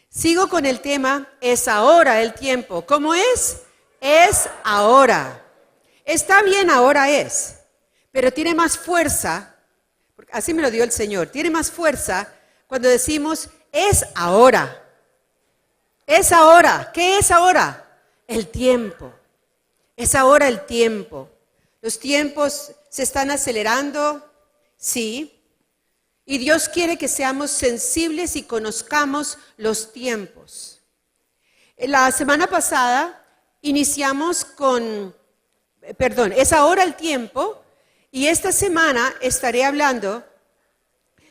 Sigo con el tema, es ahora el tiempo. ¿Cómo es? Es ahora. Está bien, ahora es, pero tiene más fuerza, porque así me lo dio el Señor, tiene más fuerza cuando decimos, es ahora. Es ahora. ¿Qué es ahora? El tiempo. Es ahora el tiempo. Los tiempos se están acelerando, sí. Y Dios quiere que seamos sensibles y conozcamos los tiempos. La semana pasada iniciamos es ahora el tiempo, y esta semana estaré hablando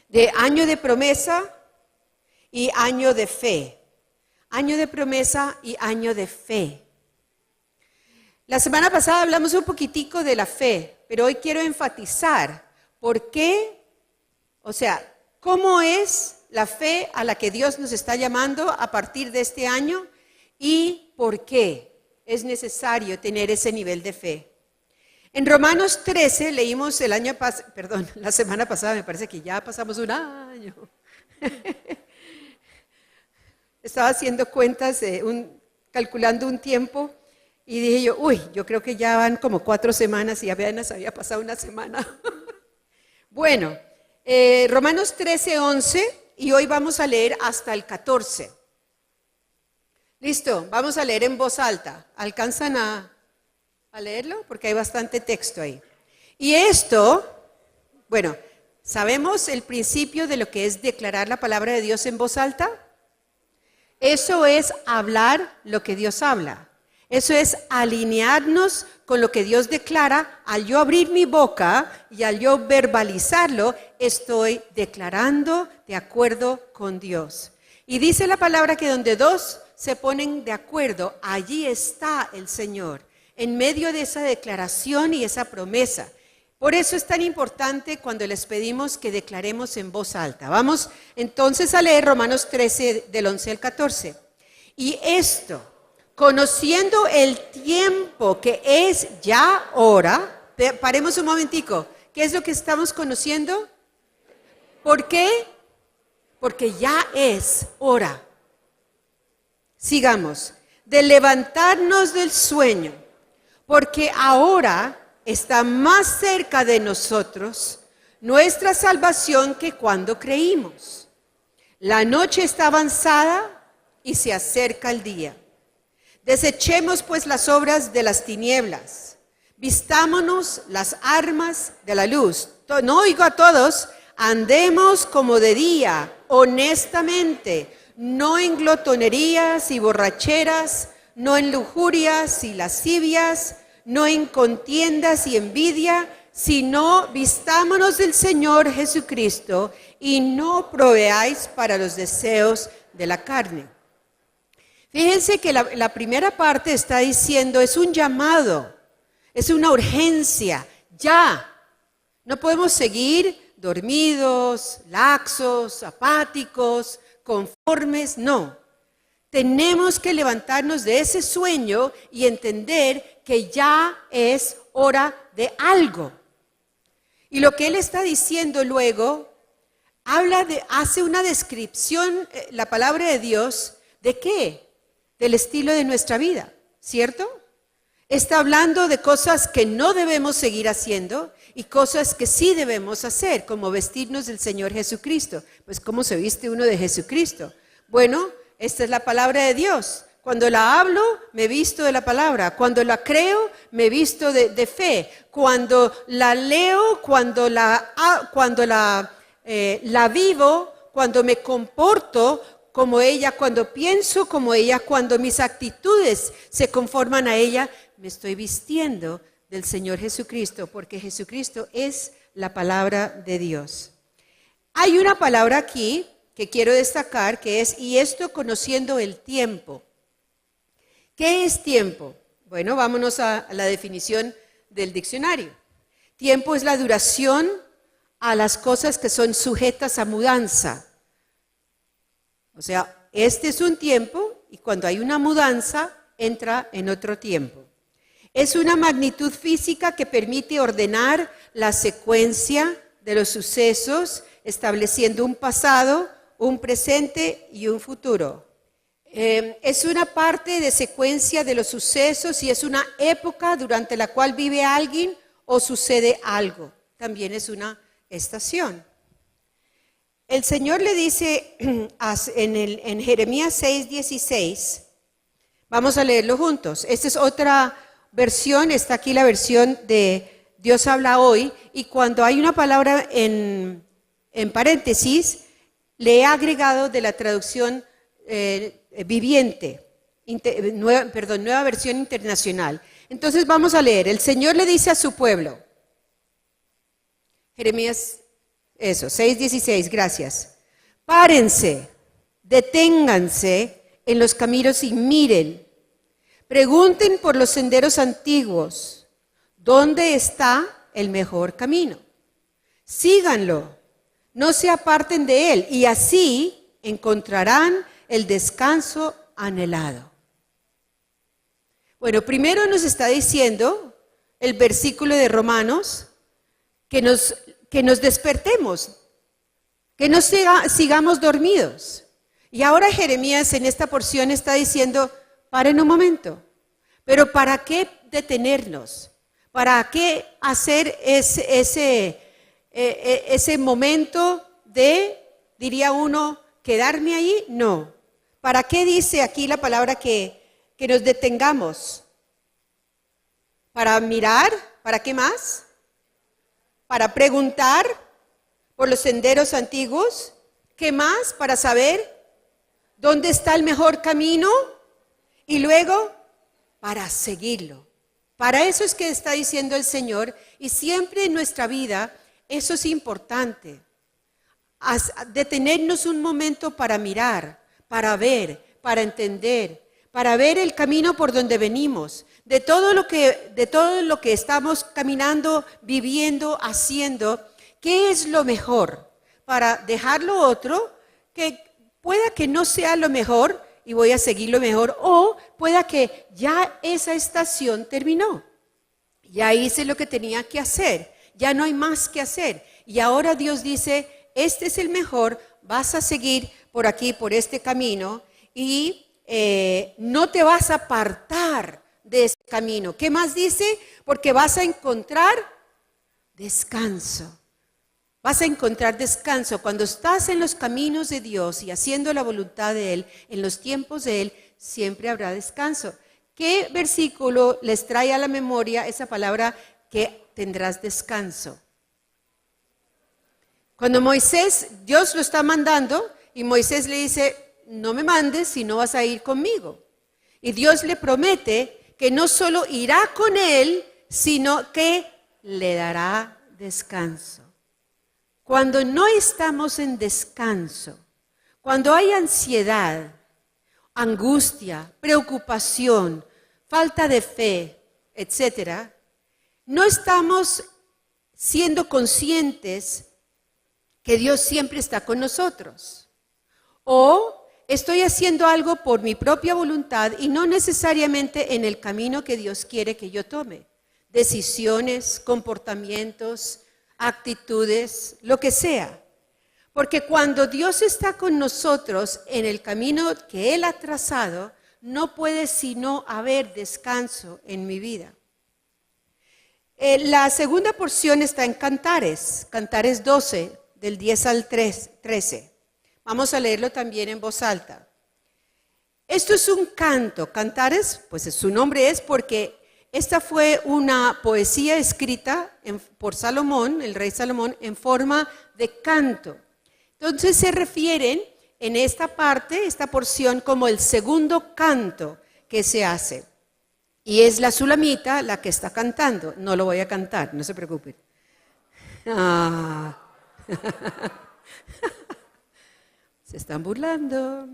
de año de promesa y año de fe. Año de promesa y año de fe. La semana pasada hablamos un poquitico de la fe, pero hoy quiero enfatizar por qué. O sea, ¿cómo es la fe a la que Dios nos está llamando a partir de este año y por qué es necesario tener ese nivel de fe? En Romanos 13 leímos la semana pasada, me parece que ya pasamos un año. Estaba haciendo cuentas, calculando un tiempo y dije yo creo que ya van como 4 semanas y apenas había pasado una semana. Bueno. Romanos 13, 11, y hoy vamos a leer hasta el 14. ¿Listo? Vamos a leer en voz alta. ¿Alcanzan a leerlo? Porque hay bastante texto ahí. Y esto, ¿sabemos el principio de lo que es declarar la palabra de Dios en voz alta? Eso es hablar lo que Dios habla. Eso es alinearnos con lo que Dios declara. Al yo abrir mi boca y al yo verbalizarlo, estoy declarando de acuerdo con Dios. Y dice la palabra que donde dos se ponen de acuerdo, allí está el Señor, en medio de esa declaración y esa promesa. Por eso es tan importante cuando les pedimos que declaremos en voz alta. Vamos entonces a leer Romanos 13 del 11 al 14. Y esto, conociendo el tiempo que es ya hora, paremos un momentico, ¿qué es lo que estamos conociendo? ¿Por qué? Porque ya es hora. Sigamos, de levantarnos del sueño, porque ahora está más cerca de nosotros nuestra salvación que cuando creímos. La noche está avanzada y se acerca el día. Desechemos pues las obras de las tinieblas, vistámonos las armas de la luz. No oigo a todos, andemos como de día, honestamente, no en glotonerías y borracheras, no en lujurias y lascivias, no en contiendas y envidia, sino vistámonos del Señor Jesucristo y no proveáis para los deseos de la carne. Fíjense que la primera parte está diciendo, es un llamado, es una urgencia, ya. No podemos seguir dormidos, laxos, apáticos, conformes, no. Tenemos que levantarnos de ese sueño y entender que ya es hora de algo. Y lo que él está diciendo luego, hace una descripción, la palabra de Dios, ¿de qué? Del estilo de nuestra vida, ¿cierto? Está hablando de cosas que no debemos seguir haciendo y cosas que sí debemos hacer, como vestirnos del Señor Jesucristo. Pues, ¿cómo se viste uno de Jesucristo? Bueno, esta es la palabra de Dios. Cuando la hablo, me visto de la palabra. Cuando la creo, me visto de fe. Cuando la leo, cuando la vivo, cuando me comporto como ella, cuando pienso como ella, cuando mis actitudes se conforman a ella, me estoy vistiendo del Señor Jesucristo, porque Jesucristo es la palabra de Dios. Hay una palabra aquí que quiero destacar, que es, y esto conociendo el tiempo. ¿Qué es tiempo? Bueno, vámonos a la definición del diccionario. Tiempo es la duración a las cosas que son sujetas a mudanza. O sea, este es un tiempo y cuando hay una mudanza, entra en otro tiempo. Es una magnitud física que permite ordenar la secuencia de los sucesos, estableciendo un pasado, un presente y un futuro. Es una parte de secuencia de los sucesos y es una época durante la cual vive alguien o sucede algo. También es una estación. El Señor le dice en Jeremías 6:16, vamos a leerlo juntos. Esta es otra versión, está aquí la versión de Dios habla hoy, y cuando hay una palabra en paréntesis, le he agregado de la traducción viviente, nueva versión internacional. Entonces vamos a leer. El Señor le dice a su pueblo, Jeremías 6:16, gracias. Párense, deténganse en los caminos y miren. Pregunten por los senderos antiguos, ¿dónde está el mejor camino? Síganlo, no se aparten de él, y así encontrarán el descanso anhelado. Bueno, primero nos está diciendo el versículo de Romanos que nos despertemos, que no sigamos dormidos. Y ahora Jeremías en esta porción está diciendo, paren un momento, pero ¿para qué detenernos? ¿Para qué hacer ese momento de, diría uno, quedarme ahí? No. ¿Para qué dice aquí la palabra que nos detengamos? ¿Para mirar? ¿Para qué más? ¿Para preguntar por los senderos antiguos? ¿Qué más? ¿Para saber dónde está el mejor camino? Y luego, para seguirlo. Para eso es que está diciendo el Señor, y siempre en nuestra vida eso es importante. Detenernos un momento para mirar, para ver, para entender, para ver el camino por donde venimos, de todo lo que estamos caminando, viviendo, haciendo, ¿qué es lo mejor? Para dejar lo otro, que pueda que no sea lo mejor y voy a seguir lo mejor, o pueda que ya esa estación terminó, ya hice lo que tenía que hacer, ya no hay más que hacer, y ahora Dios dice, este es el mejor, vas a seguir por aquí, por este camino, y no te vas a apartar de ese camino. ¿Qué más dice? Porque vas a encontrar descanso. Vas a encontrar descanso. Cuando estás en los caminos de Dios y haciendo la voluntad de Él, en los tiempos de Él, siempre habrá descanso. ¿Qué versículo les trae a la memoria esa palabra que tendrás descanso? Cuando Dios lo está mandando, y Moisés le dice, no me mandes si no vas a ir conmigo. Y Dios le promete que no solo irá con él, sino que le dará descanso. Cuando no estamos en descanso, cuando hay ansiedad, angustia, preocupación, falta de fe, etc., no estamos siendo conscientes que Dios siempre está con nosotros. O estoy haciendo algo por mi propia voluntad y no necesariamente en el camino que Dios quiere que yo tome. Decisiones, comportamientos, actitudes, lo que sea. Porque cuando Dios está con nosotros en el camino que Él ha trazado, no puede sino haber descanso en mi vida. La segunda porción está en Cantares 12, del 10 al 13. Vamos a leerlo también en voz alta. Esto es un canto. Cantares, pues su nombre es porque esta fue una poesía escrita por Salomón, el rey Salomón, en forma de canto. Entonces se refieren en esta parte, esta porción, como el segundo canto que se hace. Y es la Sulamita la que está cantando. No lo voy a cantar, no se preocupen. Se están burlando.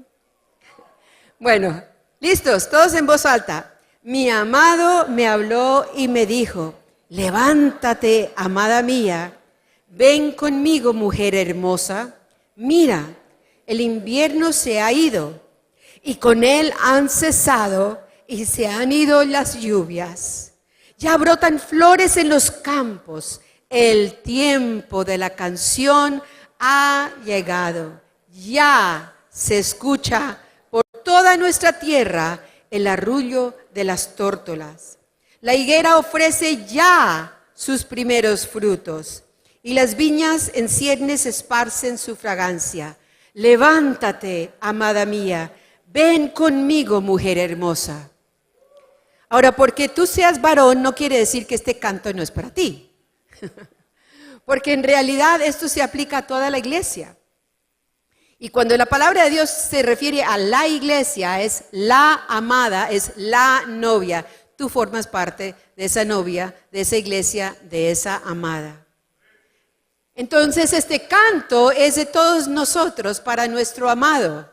Bueno, listos, todos en voz alta. Mi amado me habló y me dijo, levántate, amada mía, ven conmigo, mujer hermosa. Mira, el invierno se ha ido y con él han cesado y se han ido las lluvias. Ya brotan flores en los campos. El tiempo de la canción ha llegado. Ya se escucha por toda toda nuestra tierra el arrullo de las tórtolas. La higuera ofrece ya sus primeros frutos, y las viñas en ciernes esparcen su fragancia. Levántate, amada mía, ven conmigo, mujer hermosa. Ahora, porque tú seas varón no quiere decir que este canto no es para ti. Porque en realidad esto se aplica a toda la iglesia. Y cuando la palabra de Dios se refiere a la iglesia, es la amada, es la novia. Tú formas parte de esa novia, de esa iglesia, de esa amada. Entonces este canto es de todos nosotros para nuestro amado.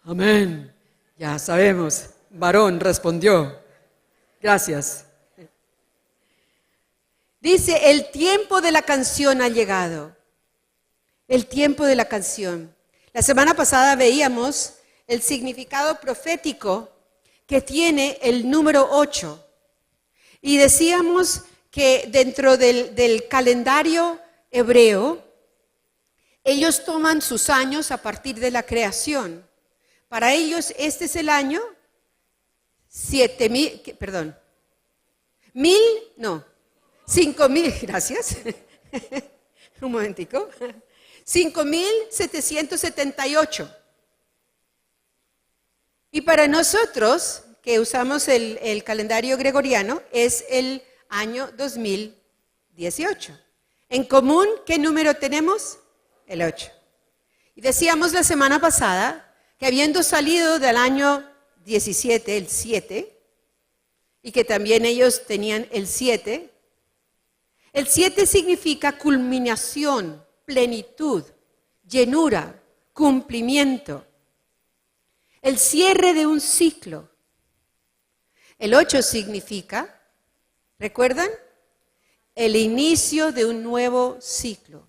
Amén. Ya sabemos, varón respondió. Gracias. Dice, el tiempo de la canción ha llegado. El tiempo de la canción. La semana pasada veíamos el significado profético que tiene el número 8. Y decíamos que dentro del calendario hebreo, ellos toman sus años a partir de la creación. Para ellos este es el año 5,000, gracias. Un momentico. 5,778. Y para nosotros, que usamos el calendario gregoriano, es el año 2018. En común, ¿qué número tenemos? El 8. Y decíamos la semana pasada que habiendo salido del año 17, el 7, y que también ellos tenían el 7 significa culminación, plenitud, llenura, cumplimiento, el cierre de un ciclo. El 8 significa, ¿recuerdan? El inicio de un nuevo ciclo.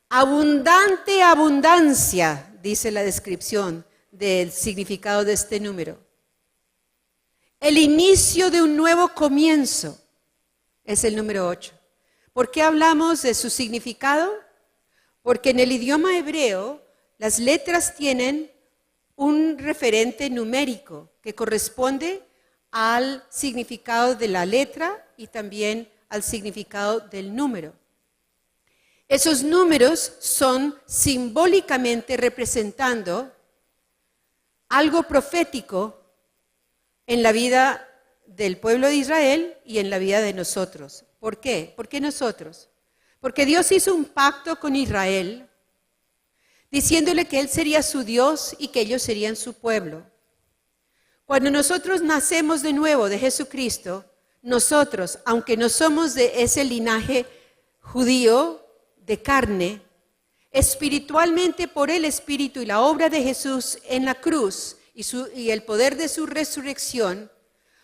Abundante abundancia, dice la descripción del significado de este número. El inicio de un nuevo comienzo es el número 8. ¿Por qué hablamos de su significado? Porque en el idioma hebreo las letras tienen un referente numérico que corresponde al significado de la letra y también al significado del número. Esos números son simbólicamente representando algo profético en la vida del pueblo de Israel y en la vida de nosotros. ¿Por qué? ¿Por qué nosotros? Porque Dios hizo un pacto con Israel, diciéndole que Él sería su Dios y que ellos serían su pueblo. Cuando nosotros nacemos de nuevo de Jesucristo, nosotros, aunque no somos de ese linaje judío de carne, espiritualmente por el Espíritu y la obra de Jesús en la cruz y el poder de su resurrección,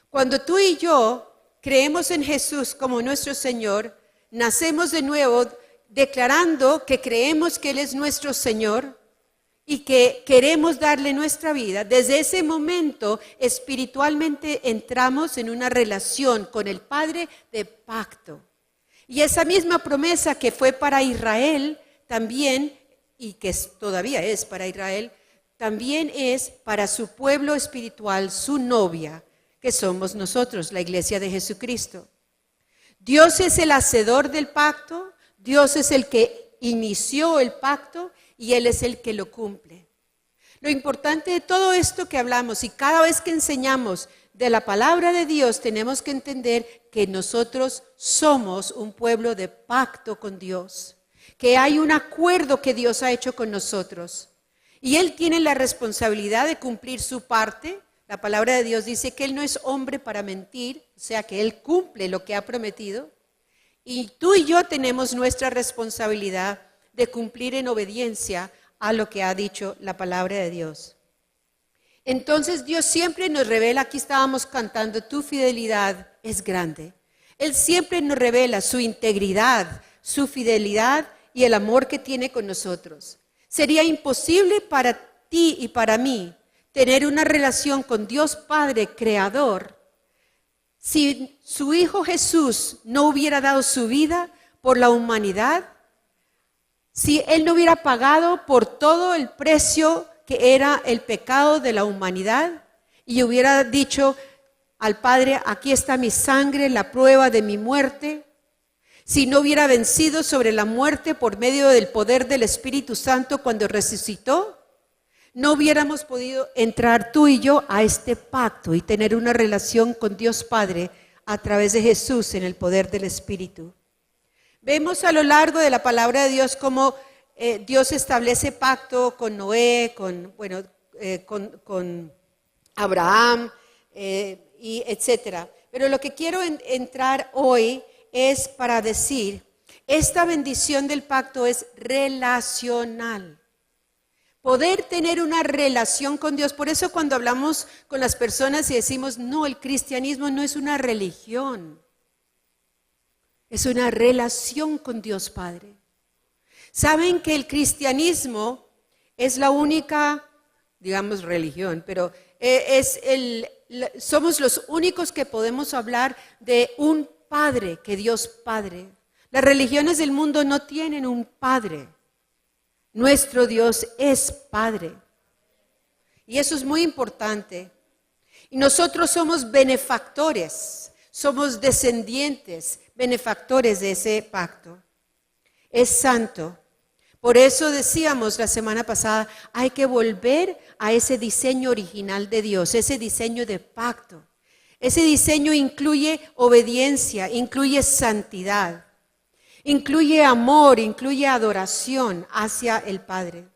cuando tú y yo creemos en Jesús como nuestro Señor, nacemos de nuevo declarando que creemos que Él es nuestro Señor y que queremos darle nuestra vida. Desde ese momento espiritualmente entramos en una relación con el Padre de pacto. Y esa misma promesa que fue para Israel también, y que todavía es para Israel, también es para su pueblo espiritual, su novia, que somos nosotros, la iglesia de Jesucristo. Dios es el hacedor del pacto, Dios es el que inició el pacto y Él es el que lo cumple. Lo importante de todo esto que hablamos y cada vez que enseñamos de la palabra de Dios, tenemos que entender que nosotros somos un pueblo de pacto con Dios, que hay un acuerdo que Dios ha hecho con nosotros y Él tiene la responsabilidad de cumplir su parte. La palabra de Dios dice que Él no es hombre para mentir, o sea que Él cumple lo que ha prometido. Y tú y yo tenemos nuestra responsabilidad de cumplir en obediencia a lo que ha dicho la palabra de Dios. Entonces Dios siempre nos revela, aquí estábamos cantando, tu fidelidad es grande. Él siempre nos revela su integridad, su fidelidad y el amor que tiene con nosotros. Sería imposible para ti y para mí tener una relación con Dios Padre Creador si su Hijo Jesús no hubiera dado su vida por la humanidad, si Él no hubiera pagado por todo el precio que era el pecado de la humanidad y hubiera dicho al Padre, aquí está mi sangre, la prueba de mi muerte, si no hubiera vencido sobre la muerte por medio del poder del Espíritu Santo cuando resucitó, no hubiéramos podido entrar tú y yo a este pacto y tener una relación con Dios Padre a través de Jesús en el poder del Espíritu. Vemos a lo largo de la palabra de Dios cómo Dios establece pacto con Noé, con Abraham, y etcétera. Pero lo que quiero entrar hoy es para decir, esta bendición del pacto es relacional. Poder tener una relación con Dios. Por eso cuando hablamos con las personas y decimos, no, el cristianismo no es una religión. Es una relación con Dios Padre. Saben que el cristianismo es la única, digamos, religión, pero somos los únicos que podemos hablar de un Padre, que Dios Padre. Las religiones del mundo no tienen un Padre. Nuestro Dios es Padre. Y eso es muy importante. Y nosotros somos benefactores, somos descendientes, benefactores de ese pacto. Es santo. Por eso decíamos la semana pasada, hay que volver a ese diseño original de Dios, ese diseño de pacto. Ese diseño incluye obediencia, incluye santidad, incluye amor, incluye adoración hacia el Padre.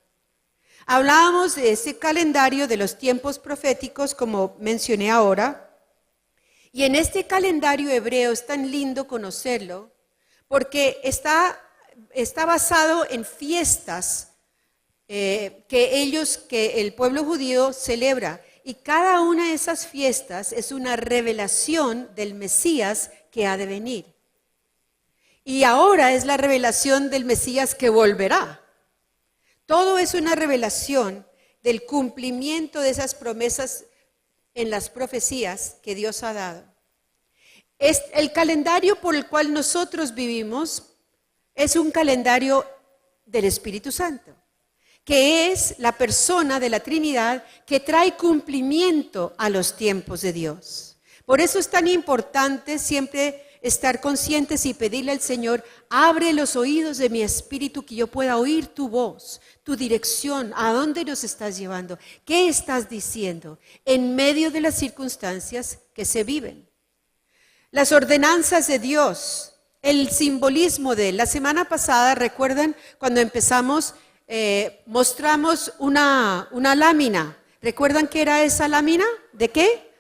Hablábamos de ese calendario de los tiempos proféticos, como mencioné ahora, y en este calendario hebreo es tan lindo conocerlo, porque está basado en fiestas que el pueblo judío celebra. Y cada una de esas fiestas es una revelación del Mesías que ha de venir. Y ahora es la revelación del Mesías que volverá. Todo es una revelación del cumplimiento de esas promesas en las profecías que Dios ha dado. El calendario por el cual nosotros vivimos es un calendario del Espíritu Santo, que es la persona de la Trinidad que trae cumplimiento a los tiempos de Dios. Por eso es tan importante siempre estar conscientes y pedirle al Señor, abre los oídos de mi espíritu que yo pueda oír tu voz, tu dirección, a dónde nos estás llevando, qué estás diciendo en medio de las circunstancias que se viven. Las ordenanzas de Dios, el simbolismo de él. La semana pasada, ¿recuerdan cuando empezamos? Mostramos una lámina. ¿Recuerdan qué era esa lámina? ¿De qué?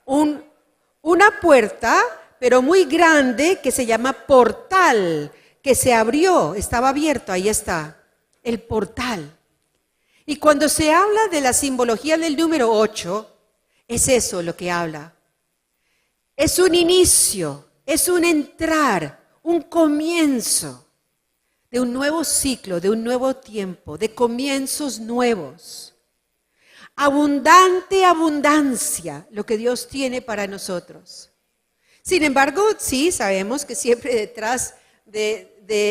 Una puerta, pero muy grande, que se llama portal, que se abrió, estaba abierto, ahí está, el portal. Y cuando se habla de la simbología del número 8, es eso lo que habla. Es un inicio, es un entrar, un comienzo de un nuevo ciclo, de un nuevo tiempo, de comienzos nuevos. Abundante abundancia lo que Dios tiene para nosotros. Sin embargo, sí, sabemos que siempre detrás de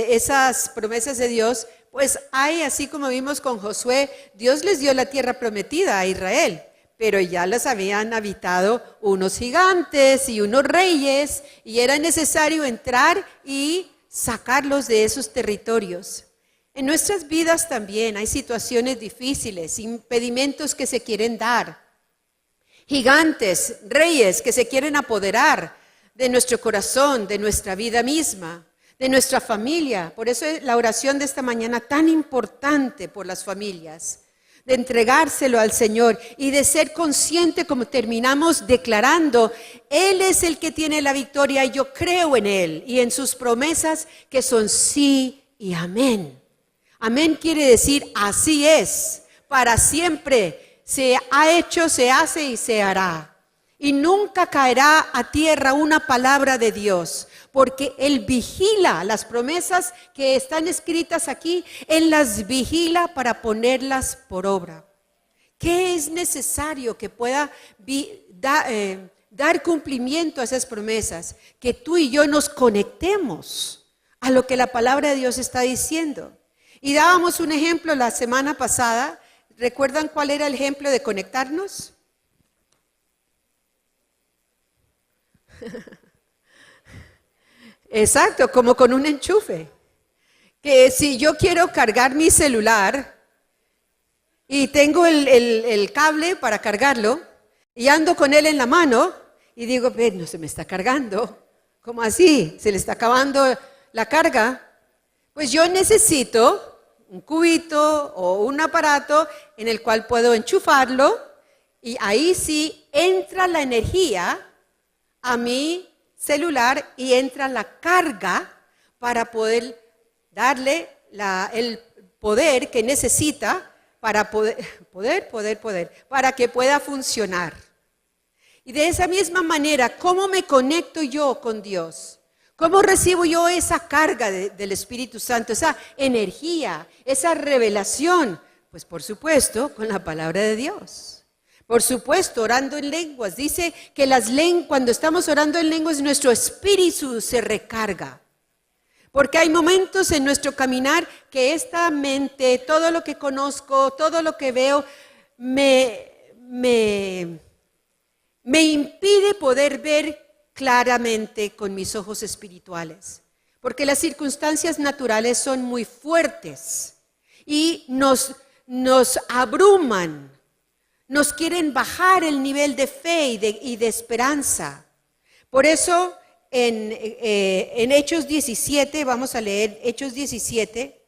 esas promesas de Dios, pues hay, así como vimos con Josué, Dios les dio la tierra prometida a Israel, pero ya las habían habitado unos gigantes y unos reyes, y era necesario entrar y sacarlos de esos territorios. En nuestras vidas también hay situaciones difíciles, impedimentos que se quieren dar, gigantes, reyes que se quieren apoderar de nuestro corazón, de nuestra vida misma, de nuestra familia. Por eso es la oración de esta mañana tan importante por las familias, de entregárselo al Señor y de ser consciente, como terminamos declarando, Él es el que tiene la victoria y yo creo en Él y en sus promesas que son sí y amén. Amén quiere decir así es, para siempre se ha hecho, se hace y se hará. Y nunca caerá a tierra una palabra de Dios, porque Él vigila las promesas que están escritas aquí, Él las vigila para ponerlas por obra. ¿Qué es necesario que pueda dar cumplimiento a esas promesas? Que tú y yo nos conectemos a lo que la palabra de Dios está diciendo. Y dábamos un ejemplo la semana pasada, ¿Recuerdan cuál era el ejemplo de conectarnos? Exacto, como con un enchufe. Que si yo quiero cargar mi celular y tengo el cable para cargarlo y ando con él en la mano y digo, no se me está cargando. ¿Cómo así? ¿Se le está acabando la carga? Pues yo necesito un cubito o un aparato en el cual puedo enchufarlo y ahí sí entra la energía a mi celular y entra la carga para poder darle el poder que necesita para para que pueda funcionar. Y de esa misma manera, ¿cómo me conecto yo con Dios? ¿Cómo recibo yo esa carga del Espíritu Santo, esa energía, esa revelación? Pues por supuesto, con la palabra de Dios. Por supuesto, orando en lenguas. Dice que cuando estamos orando en lenguas, nuestro espíritu se recarga. Porque hay momentos en nuestro caminar que esta mente, todo lo que conozco, todo lo que veo, me impide poder ver claramente con mis ojos espirituales. Porque las circunstancias naturales son muy fuertes y nos abruman, nos quieren bajar el nivel de fe y de esperanza. Por eso en Hechos 17, vamos a leer Hechos 17,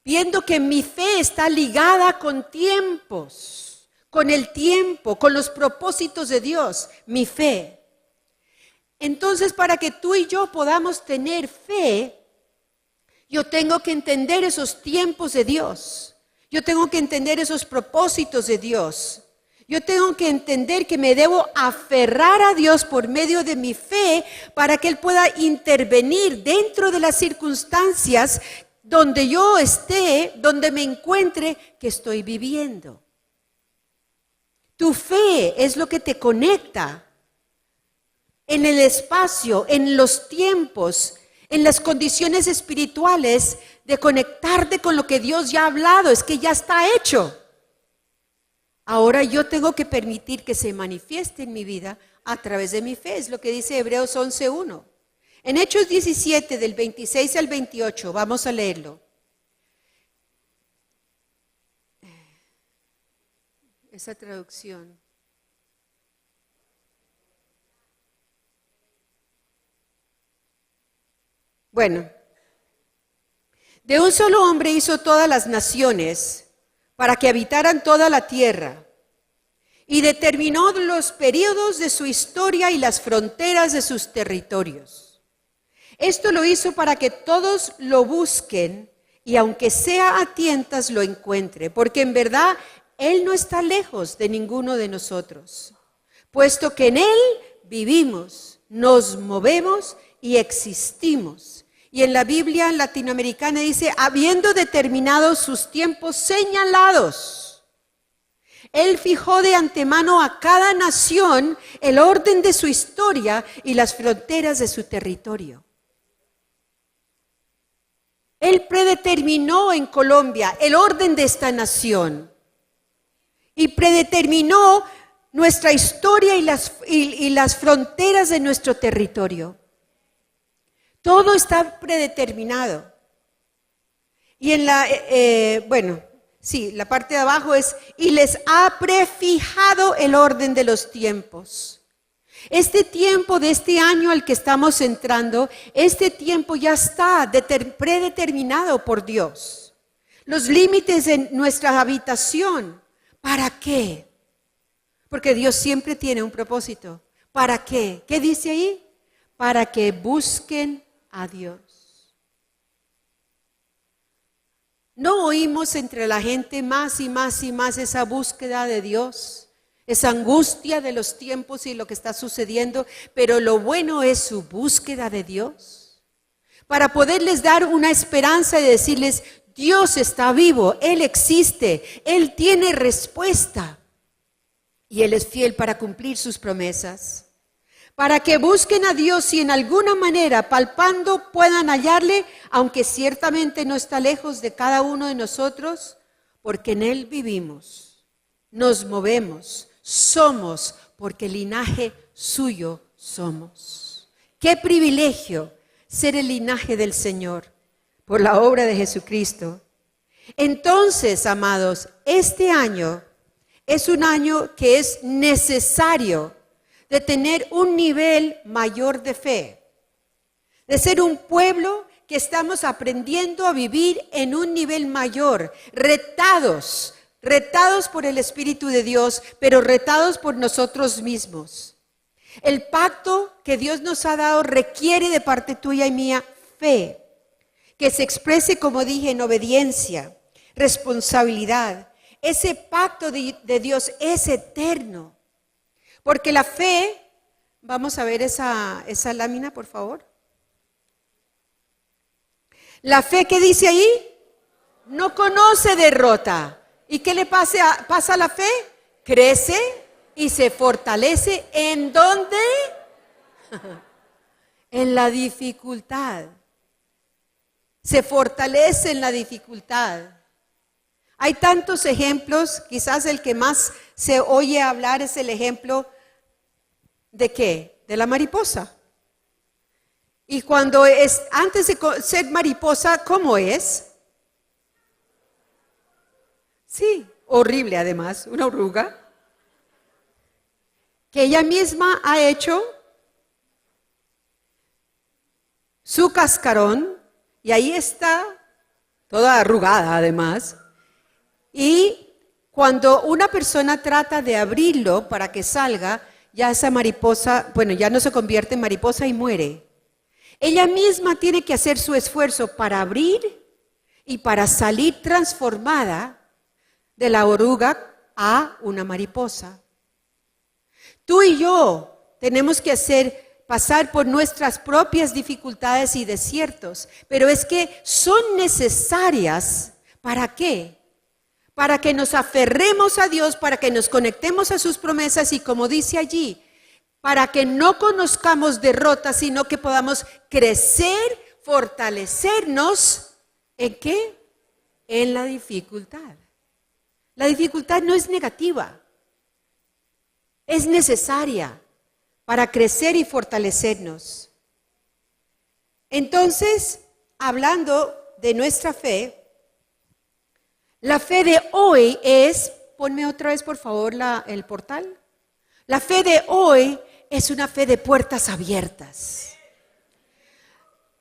viendo que mi fe está ligada con tiempos, con el tiempo, con los propósitos de Dios, mi fe. Entonces, para que tú y yo podamos tener fe, yo tengo que entender esos tiempos de Dios. Yo tengo que entender esos propósitos de Dios. Yo tengo que entender que me debo aferrar a Dios por medio de mi fe para que Él pueda intervenir dentro de las circunstancias donde yo esté, donde me encuentre, que estoy viviendo. Tu fe es lo que te conecta en el espacio, en los tiempos, en las condiciones espirituales de conectarte con lo que Dios ya ha hablado, es que ya está hecho. Ahora yo tengo que permitir que se manifieste en mi vida a través de mi fe, es lo que dice Hebreos 11:1. En Hechos 17, del 26 al 28, vamos a leerlo. Esa traducción. Bueno, de un solo hombre hizo todas las naciones para que habitaran toda la tierra y determinó los periodos de su historia y las fronteras de sus territorios. Esto lo hizo para que todos lo busquen y aunque sea a tientas lo encuentre, porque en verdad Él no está lejos de ninguno de nosotros, puesto que en Él vivimos, nos movemos y existimos. Y en la Biblia latinoamericana dice, habiendo determinado sus tiempos señalados, Él fijó de antemano a cada nación el orden de su historia y las fronteras de su territorio. Él predeterminó en Colombia el orden de esta nación y predeterminó nuestra historia y las fronteras de nuestro territorio. Todo está predeterminado. Y en la parte de abajo es, y les ha prefijado el orden de los tiempos. Este tiempo de este año al que estamos entrando, este tiempo ya está predeterminado por Dios. Los límites de nuestra habitación, ¿para qué? Porque Dios siempre tiene un propósito. ¿Para qué? ¿Qué dice ahí? Para que busquen a Dios. ¿No oímos entre la gente más y más y más esa búsqueda de Dios? Esa angustia de los tiempos y lo que está sucediendo, pero lo bueno es su búsqueda de Dios. Para poderles dar una esperanza y decirles, Dios está vivo, Él existe, Él tiene respuesta. Y Él es fiel para cumplir sus promesas. Para que busquen a Dios y en alguna manera, palpando, puedan hallarle, aunque ciertamente no está lejos de cada uno de nosotros, porque en Él vivimos, nos movemos, somos, porque linaje suyo somos. ¡Qué privilegio ser el linaje del Señor por la obra de Jesucristo! Entonces, amados, este año es un año que es necesario de tener un nivel mayor de fe, de ser un pueblo que estamos aprendiendo a vivir en un nivel mayor, retados por el Espíritu de Dios, pero retados por nosotros mismos. El pacto que Dios nos ha dado requiere de parte tuya y mía fe, que se exprese, como dije, en obediencia, responsabilidad. Ese pacto de Dios es eterno, porque la fe, vamos a ver esa lámina, por favor. La fe, que dice ahí, no conoce derrota. ¿Y qué le pasa a la fe? Crece y se fortalece. ¿En dónde? En la dificultad. Se fortalece en la dificultad. Hay tantos ejemplos, quizás el que más se oye hablar es el ejemplo ¿de qué? De la mariposa. Y cuando antes de ser mariposa, ¿cómo es? Sí, horrible además, una oruga, que ella misma ha hecho su cascarón, y ahí está, toda arrugada además, y cuando una persona trata de abrirlo para que salga, ya esa mariposa, bueno, ya no se convierte en mariposa y muere. Ella misma tiene que hacer su esfuerzo para abrir y para salir transformada de la oruga a una mariposa. Tú y yo tenemos que pasar por nuestras propias dificultades y desiertos, pero es que son necesarias. ¿Para qué? Para que nos aferremos a Dios, para que nos conectemos a sus promesas y, como dice allí, para que no conozcamos derrota, sino que podamos crecer, fortalecernos. ¿En qué? En la dificultad. La dificultad no es negativa, es necesaria para crecer y fortalecernos. Entonces, hablando de nuestra fe, la fe de hoy es, ponme otra vez por favor el portal. La fe de hoy es una fe de puertas abiertas.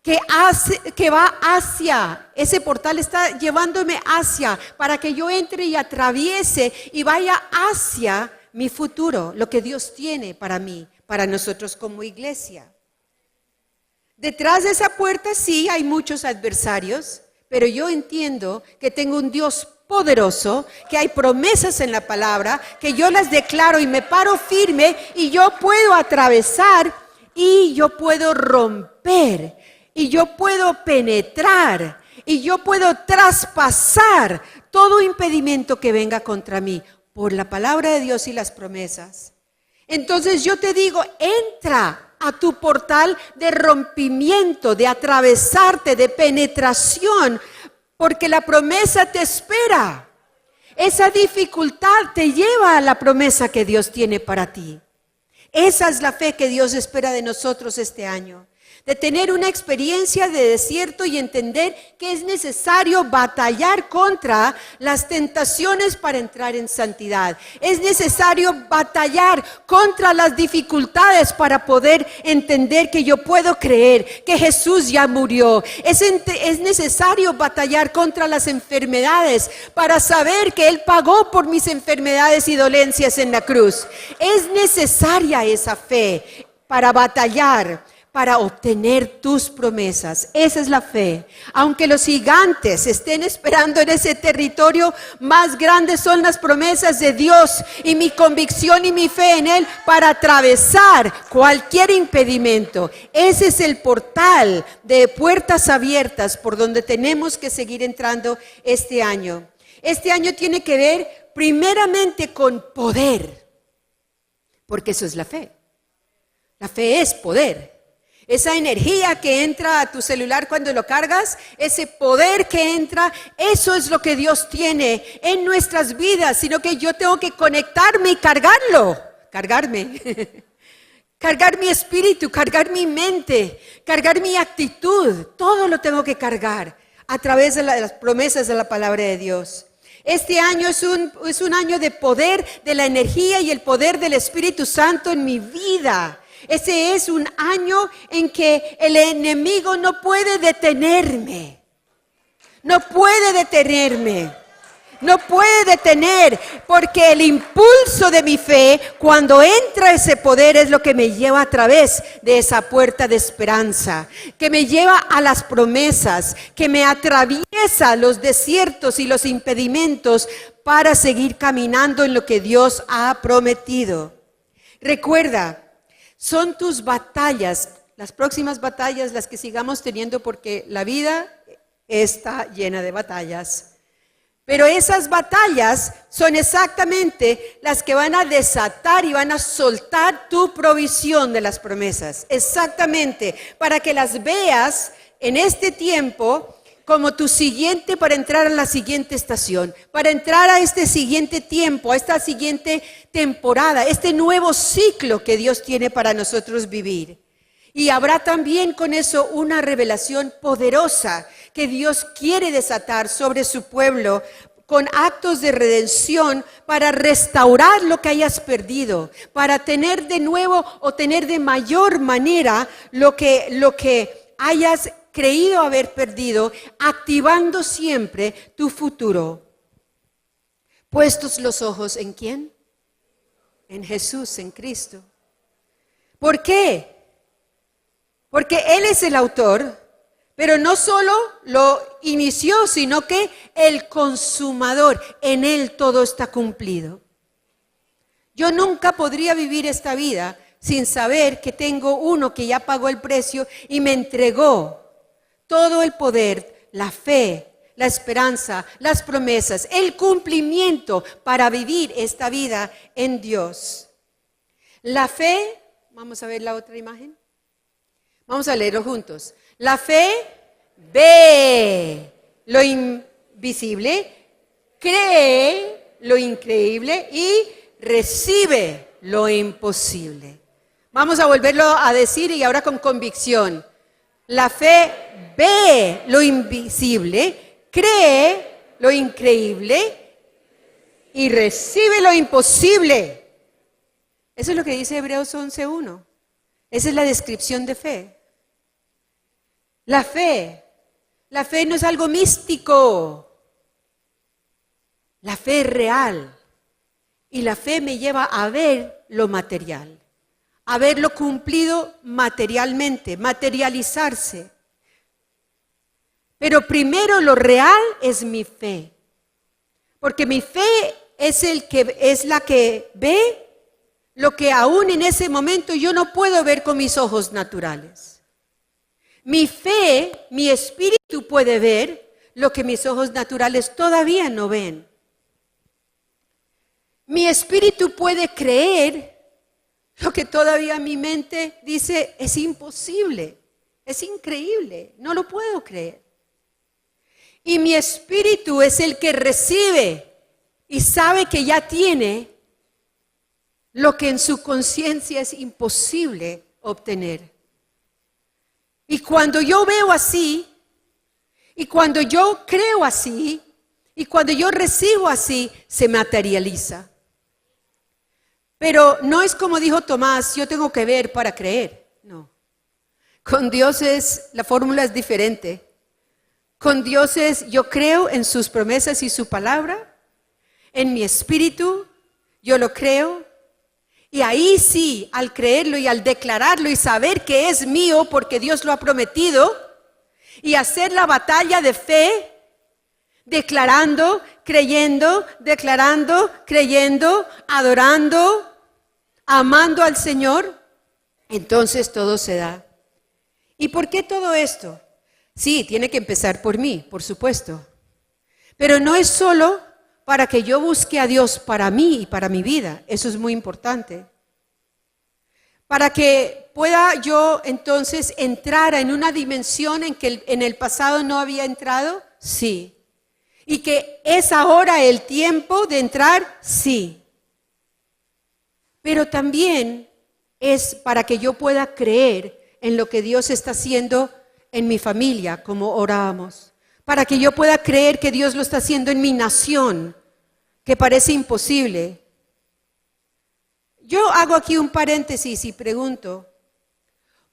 Que va hacia, ese portal está llevándome hacia, para que yo entre y atraviese y vaya hacia mi futuro, lo que Dios tiene para mí, para nosotros como iglesia. Detrás de esa puerta sí hay muchos adversarios, pero yo entiendo que tengo un Dios poderoso, que hay promesas en la palabra, que yo las declaro y me paro firme y yo puedo atravesar y yo puedo romper y yo puedo penetrar y yo puedo traspasar todo impedimento que venga contra mí por la palabra de Dios y las promesas. Entonces yo te digo, entra a tu portal de rompimiento, de atravesarte, de penetración, porque la promesa te espera. Esa dificultad te lleva a la promesa que Dios tiene para ti. Esa es la fe que Dios espera de nosotros este año. De tener una experiencia de desierto y entender que es necesario batallar contra las tentaciones para entrar en santidad. Es necesario batallar contra las dificultades para poder entender que yo puedo creer que Jesús ya murió. Es necesario batallar contra las enfermedades para saber que Él pagó por mis enfermedades y dolencias en la cruz. Es necesaria esa fe para batallar, para obtener tus promesas. Esa es la fe. Aunque los gigantes estén esperando en ese territorio, más grandes son las promesas de Dios y mi convicción y mi fe en Él para atravesar cualquier impedimento. Ese es el portal de puertas abiertas por donde tenemos que seguir entrando este año. Este año tiene que ver primeramente con poder, porque eso es la fe. La fe es poder. esa energía que entra a tu celular cuando lo cargas, ese poder que entra, eso es lo que Dios tiene en nuestras vidas, sino que yo tengo que conectarme y cargarlo, cargarme. Cargar mi espíritu, cargar mi mente, cargar mi actitud, todo lo tengo que cargar a través de las promesas de la palabra de Dios. Este año es un año de poder, de la energía y el poder del Espíritu Santo en mi vida. Ese es un año en que el enemigo no puede detenerme. No puede detenerme. No puede detener, porque el impulso de mi fe, cuando entra ese poder, es lo que me lleva a través de esa puerta de esperanza, que me lleva a las promesas, que me atraviesa los desiertos y los impedimentos para seguir caminando en lo que Dios ha prometido. Recuerda, son tus batallas, las próximas batallas, las que sigamos teniendo, porque la vida está llena de batallas. Pero esas batallas son exactamente las que van a desatar y van a soltar tu provisión de las promesas. Exactamente, para que las veas en este tiempo como tu siguiente para entrar a la siguiente estación, para entrar a este siguiente tiempo, a esta siguiente temporada, este nuevo ciclo que Dios tiene para nosotros vivir. Y habrá también con eso una revelación poderosa que Dios quiere desatar sobre su pueblo con actos de redención para restaurar lo que hayas perdido, para tener de nuevo o tener de mayor manera lo que hayas creído haber perdido, activando siempre tu futuro. Puestos los ojos ¿en quién? En Jesús, en Cristo. ¿Por qué? Porque Él es el autor, pero no solo lo inició, sino que el consumador. En Él todo está cumplido. Yo nunca podría vivir esta vida sin saber que tengo uno que ya pagó el precio y me entregó todo el poder, la fe, la esperanza, las promesas, el cumplimiento para vivir esta vida en Dios. La fe, vamos a ver la otra imagen. Vamos a leerlo juntos. La fe ve lo invisible, cree lo increíble y recibe lo imposible. Vamos a volverlo a decir y ahora con convicción. La fe ve lo invisible, cree lo increíble y recibe lo imposible. Eso es lo que dice Hebreos 11:1. Esa es la descripción de fe. La fe no es algo místico. La fe es real. Y la fe me lleva a ver lo material, a verlo cumplido materialmente, materializarse. Pero primero lo real es mi fe. Porque mi fe es la que ve lo que aún en ese momento yo no puedo ver con mis ojos naturales. Mi fe, mi espíritu puede ver lo que mis ojos naturales todavía no ven. Mi espíritu puede creer lo que todavía mi mente dice es imposible, es increíble, no lo puedo creer. Y mi espíritu es el que recibe y sabe que ya tiene lo que en su conciencia es imposible obtener. Y cuando yo veo así, y cuando yo creo así, y cuando yo recibo así, se materializa. Pero no es como dijo Tomás, yo tengo que ver para creer. No. Con Dios la fórmula es diferente. Con Dios yo creo en sus promesas y su palabra, en mi espíritu, yo lo creo. Y ahí sí, al creerlo y al declararlo y saber que es mío porque Dios lo ha prometido, y hacer la batalla de fe, declarando, creyendo, adorando, amando al Señor, entonces todo se da. ¿Y por qué todo esto? Sí, tiene que empezar por mí, por supuesto. Pero no es solo para que yo busque a Dios para mí y para mi vida. Eso es muy importante. para que pueda yo entonces entrar en una dimensión en que en el pasado no había entrado, sí. Y que es ahora el tiempo de entrar, sí. Pero también es para que yo pueda creer en lo que Dios está haciendo en mi familia, como orábamos. Para que yo pueda creer que Dios lo está haciendo en mi nación, que parece imposible. Yo hago aquí un paréntesis y pregunto,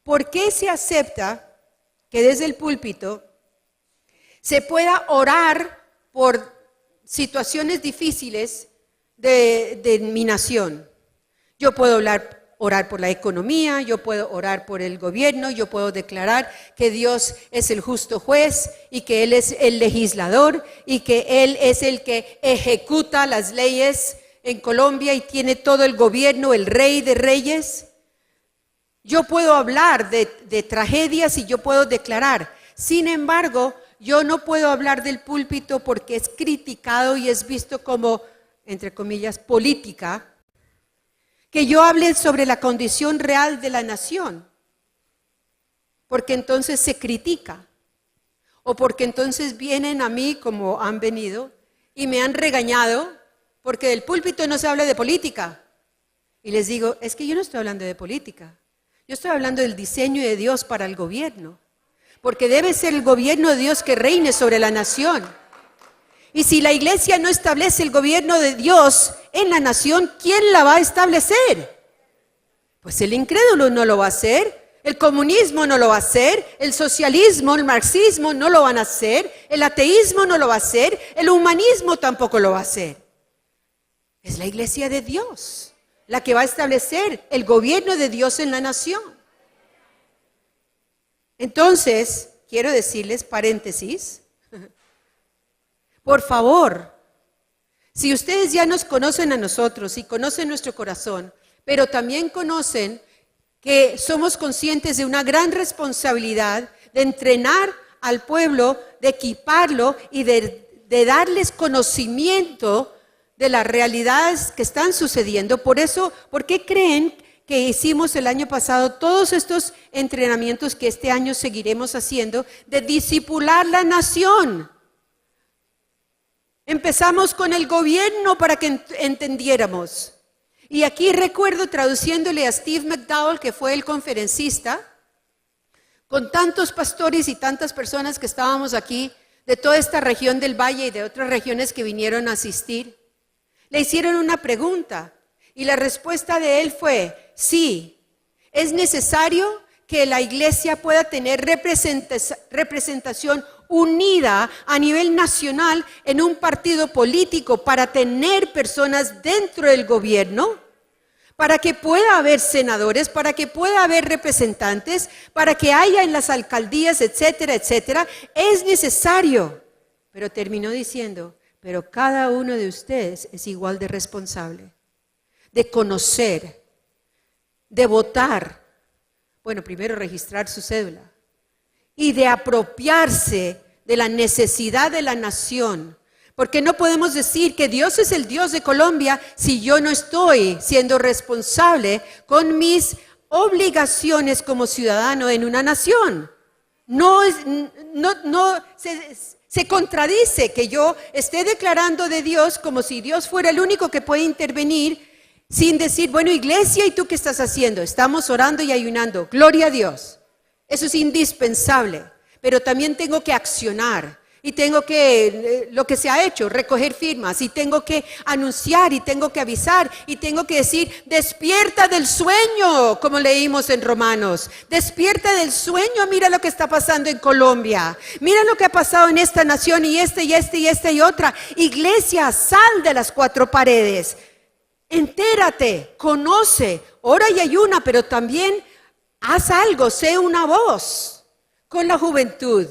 ¿por qué se acepta que desde el púlpito se pueda orar por situaciones difíciles de mi nación? Yo puedo orar por la economía, yo puedo orar por el gobierno, yo puedo declarar que Dios es el justo juez y que Él es el legislador y que Él es el que ejecuta las leyes en Colombia y tiene todo el gobierno, el rey de reyes. Yo puedo hablar de tragedias y yo puedo declarar. Sin embargo, yo no puedo hablar del púlpito porque es criticado y es visto como, entre comillas, política. Que yo hable sobre la condición real de la nación, porque entonces se critica, o porque entonces vienen a mí como han venido y me han regañado, porque del púlpito no se habla de política. Y les digo, es que yo no estoy hablando de política, yo estoy hablando del diseño de Dios para el gobierno, porque debe ser el gobierno de Dios que reine sobre la nación. Y si la iglesia no establece el gobierno de Dios en la nación, ¿quién la va a establecer? Pues el incrédulo no lo va a hacer, el comunismo no lo va a hacer, el socialismo, el marxismo no lo van a hacer, el ateísmo no lo va a hacer, el humanismo tampoco lo va a hacer. Es la iglesia de Dios la que va a establecer el gobierno de Dios en la nación. Entonces, quiero decirles, paréntesis, por favor, si ustedes ya nos conocen a nosotros y conocen nuestro corazón, pero también conocen que somos conscientes de una gran responsabilidad de entrenar al pueblo, de equiparlo y de darles conocimiento de las realidades que están sucediendo. Por eso, ¿por qué creen que hicimos el año pasado todos estos entrenamientos que este año seguiremos haciendo de discipular la nación? Empezamos con el gobierno para que entendiéramos. Y aquí recuerdo traduciéndole a Steve McDowell, que fue el conferencista, con tantos pastores y tantas personas que estábamos aquí, de toda esta región del Valle y de otras regiones que vinieron a asistir. Le hicieron una pregunta y la respuesta de él fue, sí, es necesario que la iglesia pueda tener representación unida a nivel nacional en un partido político para tener personas dentro del gobierno, para que pueda haber senadores, para que pueda haber representantes, para que haya en las alcaldías, etcétera, etcétera. Es necesario. Pero terminó diciendo, pero cada uno de ustedes es igual de responsable de conocer, de votar, bueno, primero registrar su cédula, y de apropiarse de la necesidad de la nación. Porque no podemos decir que Dios es el Dios de Colombia si yo no estoy siendo responsable con mis obligaciones como ciudadano en una nación. Se contradice que yo esté declarando de Dios como si Dios fuera el único que puede intervenir sin decir, bueno, iglesia, ¿y tú qué estás haciendo? Estamos orando y ayunando. Gloria a Dios. Eso es indispensable. Pero también tengo que accionar. Y tengo que, lo que se ha hecho, recoger firmas. Y tengo que anunciar y tengo que avisar. Y tengo que decir, despierta del sueño, como leímos en Romanos. Despierta del sueño, mira lo que está pasando en Colombia. Mira lo que ha pasado en esta nación y y otra. Iglesia, sal de las cuatro paredes. Entérate, conoce, ora y ayuna, pero también haz algo, sé una voz con la juventud,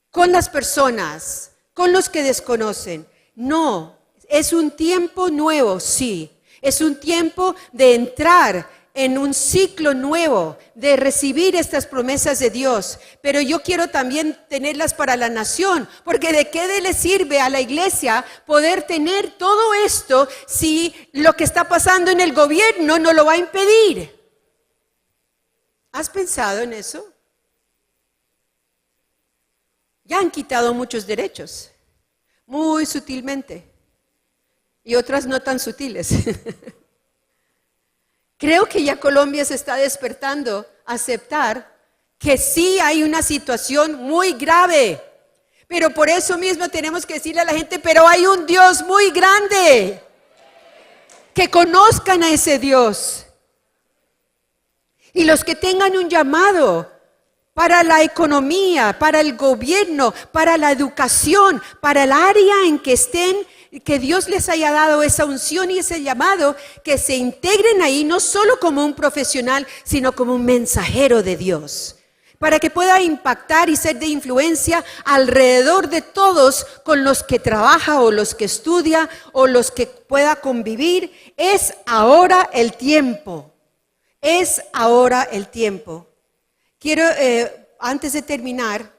con las personas, con los que desconocen. No, es un tiempo nuevo, sí. Es un tiempo de entrar en un ciclo nuevo, de recibir estas promesas de Dios. Pero yo quiero también tenerlas para la nación, porque ¿de qué le sirve a la iglesia poder tener todo esto si lo que está pasando en el gobierno no lo va a impedir? ¿Has pensado en eso? Ya han quitado muchos derechos, muy sutilmente, y otras no tan sutiles. Creo que ya Colombia se está despertando a aceptar que sí hay una situación muy grave, pero por eso mismo tenemos que decirle a la gente, pero hay un Dios muy grande, que conozcan a ese Dios. Y los que tengan un llamado para la economía, para el gobierno, para la educación, para el área en que estén, que Dios les haya dado esa unción y ese llamado, que se integren ahí no solo como un profesional, sino como un mensajero de Dios, para que pueda impactar y ser de influencia alrededor de todos con los que trabaja o los que estudia o los que pueda convivir. Es ahora el tiempo, es ahora el tiempo. Quiero, antes de terminar,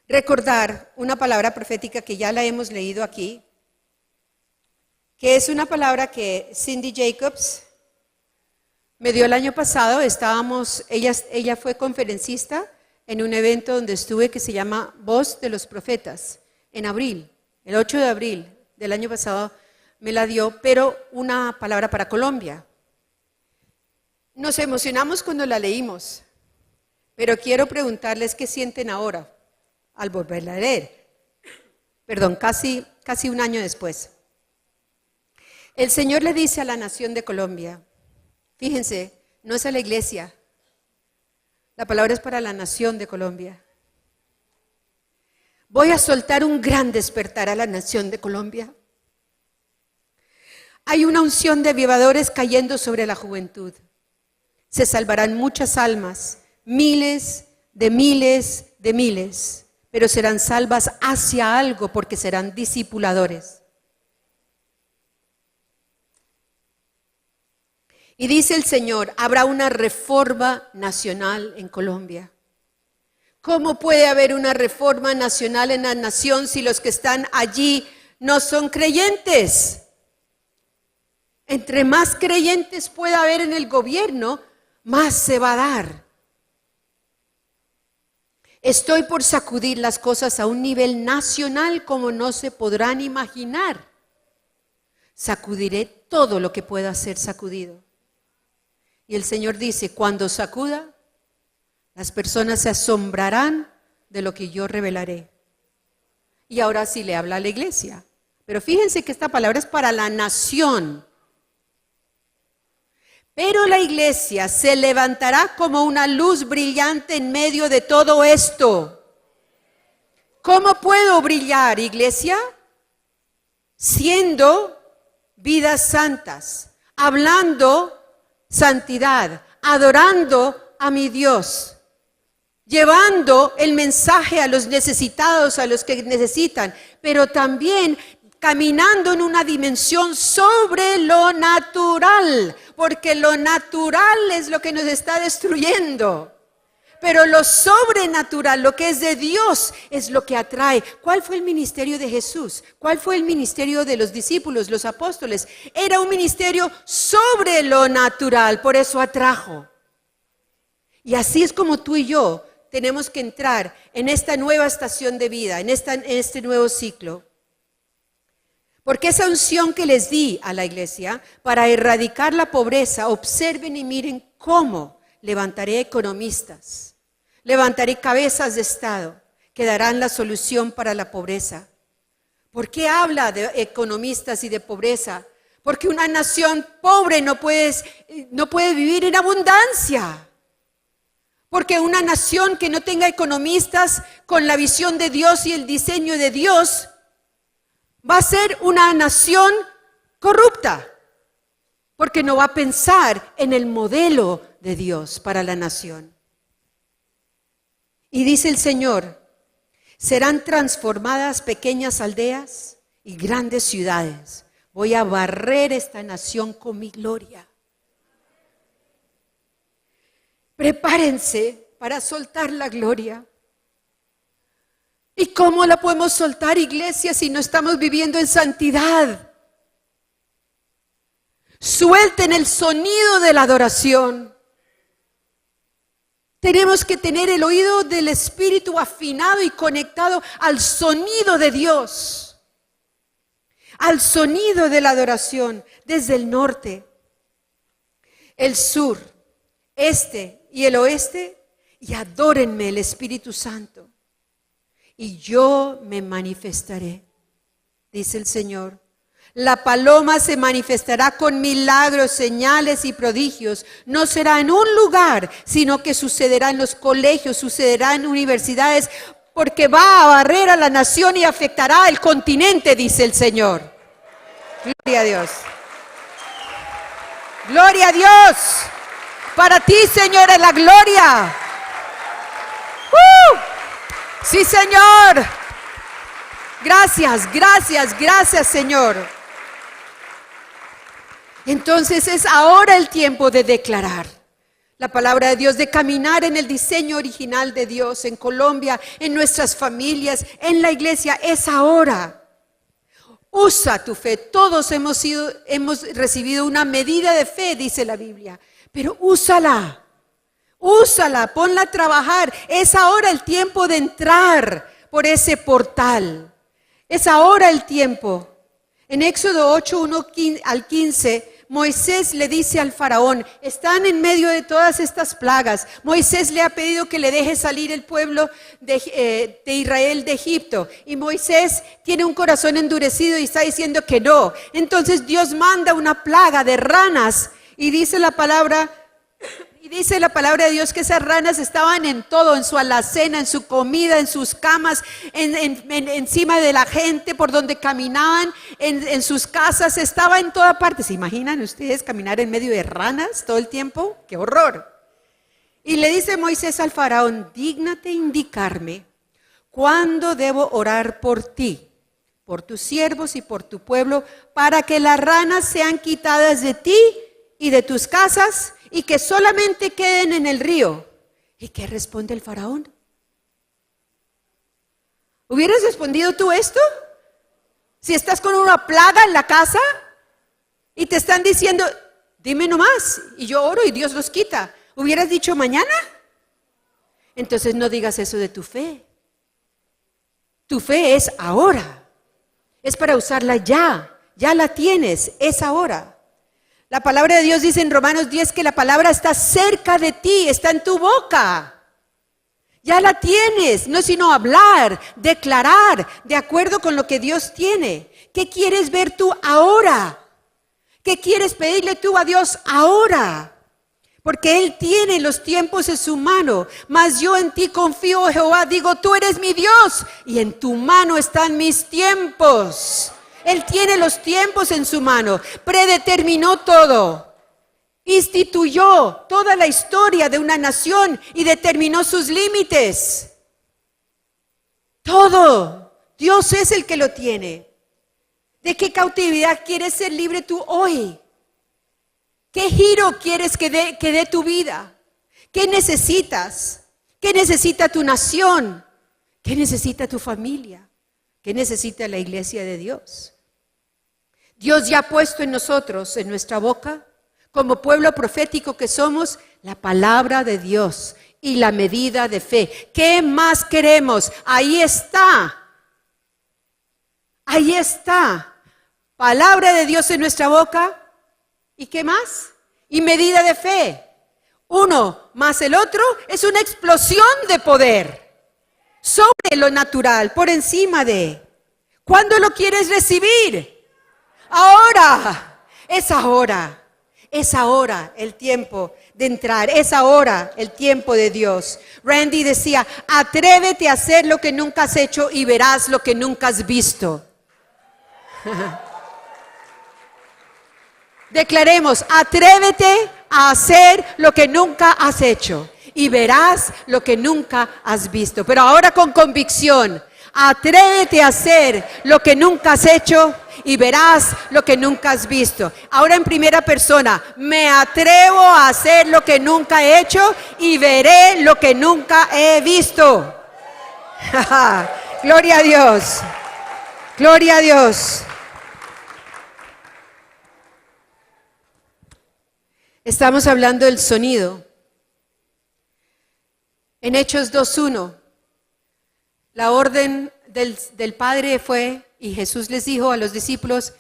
recordar una palabra profética que ya la hemos leído aquí, que es una palabra que Cindy Jacobs me dio el año pasado. Ella fue conferencista en un evento donde estuve que se llama Voz de los Profetas, en abril, el 8 de abril del año pasado me la dio, pero una palabra para Colombia. Nos emocionamos cuando la leímos, pero quiero preguntarles qué sienten ahora al volverla a leer. Perdón, casi un año después. El Señor le dice a la nación de Colombia, fíjense, no es a la iglesia, la palabra es para la nación de Colombia. Voy a soltar un gran despertar a la nación de Colombia. Hay una unción de avivadores cayendo sobre la juventud. Se salvarán muchas almas, miles de miles de miles, pero serán salvas hacia algo porque serán discipuladores. Y dice el Señor, habrá una reforma nacional en Colombia. ¿Cómo puede haber una reforma nacional en la nación si los que están allí no son creyentes? Entre más creyentes pueda haber en el gobierno, más se va a dar. Estoy por sacudir las cosas a un nivel nacional como no se podrán imaginar. Sacudiré todo lo que pueda ser sacudido. Y el Señor dice, cuando sacuda, las personas se asombrarán de lo que yo revelaré. Y ahora sí le habla a la iglesia. Pero fíjense que esta palabra es para la nación. Pero la iglesia se levantará como una luz brillante en medio de todo esto. ¿Cómo puedo brillar, iglesia? Siendo vidas santas, hablando santidad, adorando a mi Dios, llevando el mensaje a los necesitados, a los que necesitan, pero también caminando en una dimensión sobre lo natural, porque lo natural es lo que nos está destruyendo. Pero lo sobrenatural, lo que es de Dios, es lo que atrae. ¿Cuál fue el ministerio de Jesús? ¿Cuál fue el ministerio de los discípulos, los apóstoles? Era un ministerio sobre lo natural, por eso atrajo. Y así es como tú y yo tenemos que entrar en esta nueva estación de vida, en este nuevo ciclo. Porque esa unción que les di a la iglesia para erradicar la pobreza, observen y miren cómo levantaré economistas, levantaré cabezas de Estado que darán la solución para la pobreza. ¿Por qué habla de economistas y de pobreza? Porque una nación pobre no puede vivir en abundancia. Porque una nación que no tenga economistas con la visión de Dios y el diseño de Dios va a ser una nación corrupta, porque no va a pensar en el modelo de Dios para la nación. Y dice el Señor, serán transformadas pequeñas aldeas y grandes ciudades. Voy a barrer esta nación con mi gloria. Prepárense para soltar la gloria. ¿Y cómo la podemos soltar, iglesia, si no estamos viviendo en santidad? Suelten el sonido de la adoración. Tenemos que tener el oído del Espíritu afinado y conectado al sonido de Dios, al sonido de la adoración desde el norte, el sur, este y el oeste, y adórenme el Espíritu Santo, y yo me manifestaré, dice el Señor. La paloma se manifestará con milagros, señales y prodigios. No será en un lugar, sino que sucederá en los colegios, sucederá en universidades, porque va a barrer a la nación y afectará al continente, dice el Señor. Gloria a Dios. Gloria a Dios. Para ti, Señor, es la gloria. Sí, Señor. Gracias, gracias, gracias, Señor. Entonces es ahora el tiempo de declarar la palabra de Dios, de caminar en el diseño original de Dios en Colombia, en nuestras familias, en la iglesia. Es ahora. Usa tu fe. Todos hemos recibido una medida de fe, dice la Biblia, pero úsala. Úsala, ponla a trabajar. Es ahora el tiempo de entrar por ese portal. Es ahora el tiempo. En Éxodo 8, 1 al 15, Moisés le dice al faraón, están en medio de todas estas plagas. Moisés le ha pedido que le deje salir el pueblo de Israel de Egipto. Y Moisés tiene un corazón endurecido y está diciendo que no. Entonces Dios manda una plaga de ranas y dice la palabra de Dios que esas ranas estaban en todo, en su alacena, en su comida, en sus camas, encima de la gente, por donde caminaban, en sus casas, estaba en toda parte. ¿Se imaginan ustedes caminar en medio de ranas todo el tiempo? ¡Qué horror! Y le dice Moisés al faraón, dígnate indicarme cuándo debo orar por ti, por tus siervos y por tu pueblo, para que las ranas sean quitadas de ti y de tus casas, y que solamente queden en el río. ¿Y qué responde el faraón? ¿Hubieras respondido tú esto? Si estás con una plaga en la casa y te están diciendo, dime nomás, y yo oro y Dios los quita. ¿Hubieras dicho mañana? Entonces no digas eso de tu fe. Tu fe es ahora. Es para usarla ya. Ya la tienes, es ahora. La palabra de Dios dice en Romanos 10 que la palabra está cerca de ti, está en tu boca. Ya la tienes, no es sino hablar, declarar, de acuerdo con lo que Dios tiene. ¿Qué quieres ver tú ahora? ¿Qué quieres pedirle tú a Dios ahora? Porque Él tiene los tiempos en su mano. Mas yo en ti confío, Jehová, digo, tú eres mi Dios y en tu mano están mis tiempos. Él tiene los tiempos en su mano, predeterminó todo, instituyó toda la historia de una nación y determinó sus límites. Todo, Dios es el que lo tiene. ¿De qué cautividad quieres ser libre tú hoy? ¿Qué giro quieres que dé tu vida? ¿Qué necesitas? ¿Qué necesita tu nación? ¿Qué necesita tu familia? ¿Qué necesita la iglesia de Dios? Dios ya ha puesto en nosotros, en nuestra boca, como pueblo profético que somos, la palabra de Dios y la medida de fe. ¿Qué más queremos? Ahí está. Ahí está. Palabra de Dios en nuestra boca. ¿Y qué más? Y medida de fe. Uno más el otro es una explosión de poder. Sobre lo natural, por encima de. ¿Cuándo lo quieres recibir? Ahora, es ahora el tiempo de entrar, es ahora el tiempo de Dios. Randy decía, atrévete a hacer lo que nunca has hecho y verás lo que nunca has visto. Declaremos, atrévete a hacer lo que nunca has hecho y verás lo que nunca has visto. Pero ahora con convicción, atrévete a hacer lo que nunca has hecho y verás lo que nunca has visto. Ahora en primera persona, me atrevo a hacer lo que nunca he hecho y veré lo que nunca he visto. Gloria a Dios. Gloria a Dios. Estamos hablando del sonido. En Hechos 2:1, la orden del Padre fue, y Jesús les dijo a los discípulos,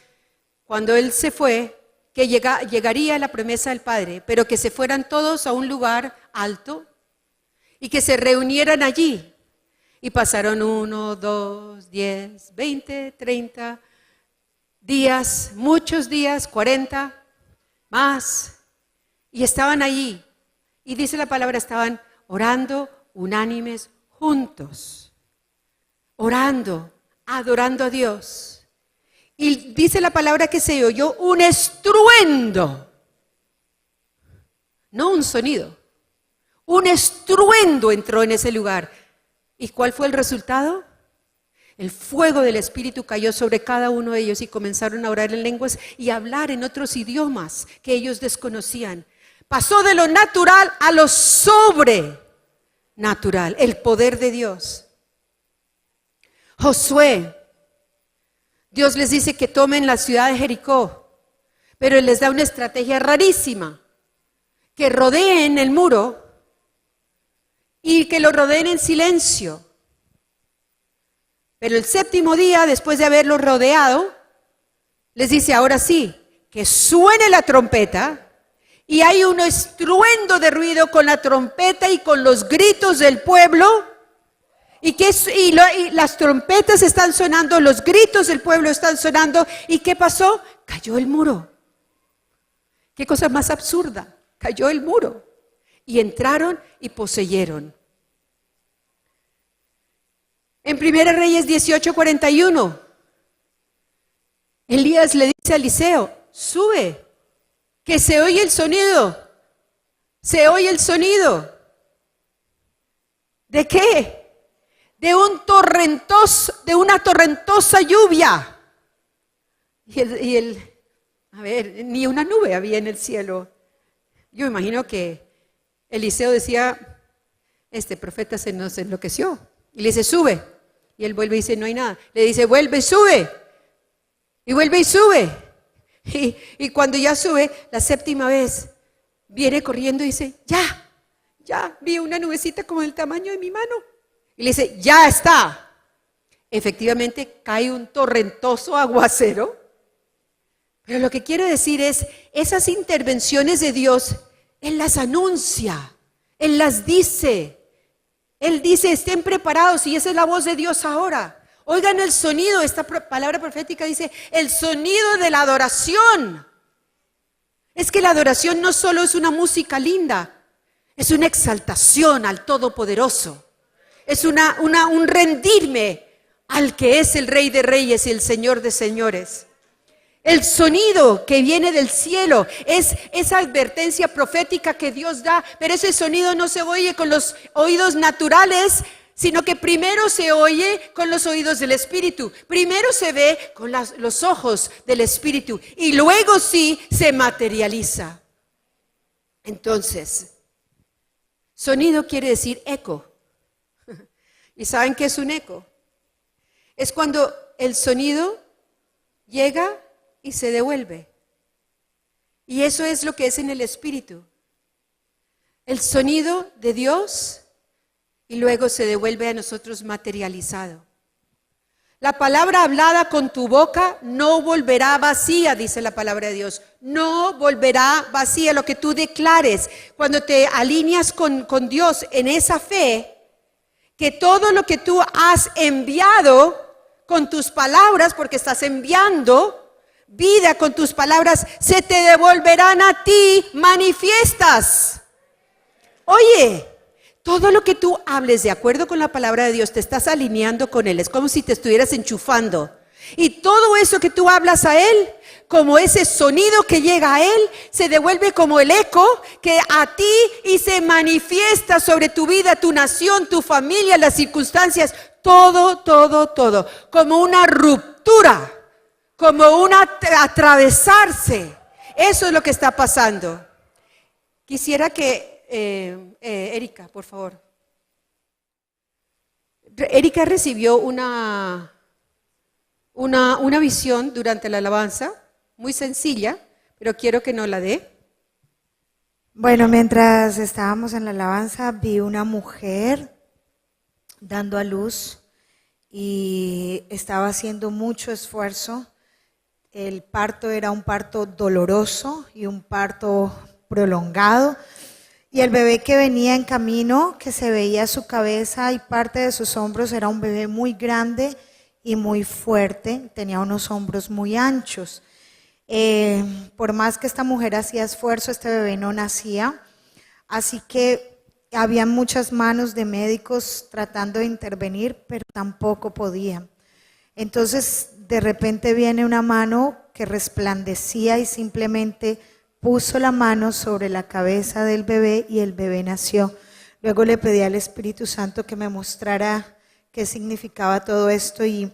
cuando Él se fue, que llegaría la promesa del Padre, pero que se fueran todos a un lugar alto y que se reunieran allí. Y pasaron 1, 2, 10, 20, 30 días, muchos días, 40, más. Y estaban allí. Y dice la palabra, estaban orando unánimes juntos. Orando, adorando a Dios. Y dice la palabra que se oyó un estruendo. No un sonido. Un estruendo entró en ese lugar. ¿Y cuál fue el resultado? El fuego del Espíritu cayó sobre cada uno de ellos y comenzaron a orar en lenguas y a hablar en otros idiomas que ellos desconocían. Pasó de lo natural a lo sobrenatural, el poder de Dios. Josué, Dios les dice que tomen la ciudad de Jericó, pero Él les da una estrategia rarísima, que rodeen el muro y que lo rodeen en silencio. Pero el séptimo día, después de haberlo rodeado, les dice, ahora sí, que suene la trompeta, y hay un estruendo de ruido con la trompeta y con los gritos del pueblo, y las trompetas están sonando, los gritos del pueblo están sonando, ¿y qué pasó? Cayó el muro. ¿Qué cosa más absurda? Cayó el muro. Y entraron y poseyeron. En 1 Reyes 18:41, Elías le dice a Eliseo, sube, que se oye el sonido. Se oye el sonido. ¿De qué? De una torrentosa lluvia. A ver, ni una nube había en el cielo. Yo imagino que Eliseo decía, este profeta se nos enloqueció. Y le dice, sube. Y él vuelve y dice, no hay nada. Le dice, vuelve y sube. Y vuelve y sube. Y cuando ya sube, la séptima vez, viene corriendo y dice, ya, vi una nubecita como del tamaño de mi mano. Y le dice, ya está. Efectivamente, cae un torrentoso aguacero. Pero lo que quiero decir es, esas intervenciones de Dios, Él las anuncia, Él las dice. Él dice, estén preparados, y esa es la voz de Dios ahora. Oigan el sonido, esta palabra profética dice, el sonido de la adoración. Es que la adoración no solo es una música linda, es una exaltación al Todopoderoso. Es un rendirme al que es el Rey de Reyes y el Señor de Señores. El sonido que viene del cielo es esa advertencia profética que Dios da, pero ese sonido no se oye con los oídos naturales, sino que primero se oye con los oídos del Espíritu. Primero se ve con los ojos del Espíritu y luego sí se materializa. Entonces, sonido quiere decir eco. ¿Y saben qué es un eco? Es cuando el sonido llega y se devuelve. Y eso es lo que es en el Espíritu. El sonido de Dios y luego se devuelve a nosotros materializado. La palabra hablada con tu boca no volverá vacía, dice la palabra de Dios. No volverá vacía lo que tú declares. Cuando te alineas con Dios en esa fe, que todo lo que tú has enviado con tus palabras, porque estás enviando vida con tus palabras, se te devolverán a ti manifiestas. Oye, todo lo que tú hables de acuerdo con la palabra de Dios, te estás alineando con Él. Es como si te estuvieras enchufando. Y todo eso que tú hablas a Él, como ese sonido que llega a Él, se devuelve como el eco que a ti y se manifiesta sobre tu vida, tu nación, tu familia, las circunstancias. Todo, como una ruptura, como un atravesarse. Eso es lo que está pasando. Quisiera que Erika, por favor. Erika recibió una visión durante la alabanza, muy sencilla, pero quiero que nos la dé. Bueno, mientras estábamos en la alabanza, vi una mujer dando a luz y estaba haciendo mucho esfuerzo. El parto era un parto doloroso y un parto prolongado. Y el bebé que venía en camino, que se veía su cabeza y parte de sus hombros, era un bebé muy grande y muy fuerte, tenía unos hombros muy anchos. Por más que esta mujer hacía esfuerzo, este bebé no nacía, así que había muchas manos de médicos tratando de intervenir, pero tampoco podían. Entonces de repente viene una mano que resplandecía y simplemente puso la mano sobre la cabeza del bebé y el bebé nació. Luego le pedí al Espíritu Santo que me mostrara qué significaba todo esto y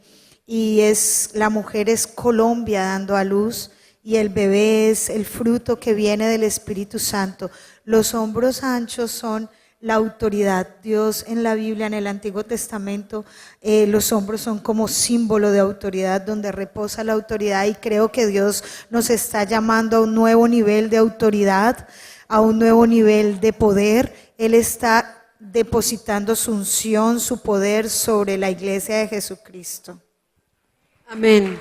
la mujer es Colombia dando a luz y el bebé es el fruto que viene del Espíritu Santo. Los hombros anchos son la autoridad. Dios en la Biblia, en el Antiguo Testamento, los hombros son como símbolo de autoridad, donde reposa la autoridad, y creo que Dios nos está llamando a un nuevo nivel de autoridad, a un nuevo nivel de poder. Él está depositando su unción, su poder sobre la iglesia de Jesucristo. Amén.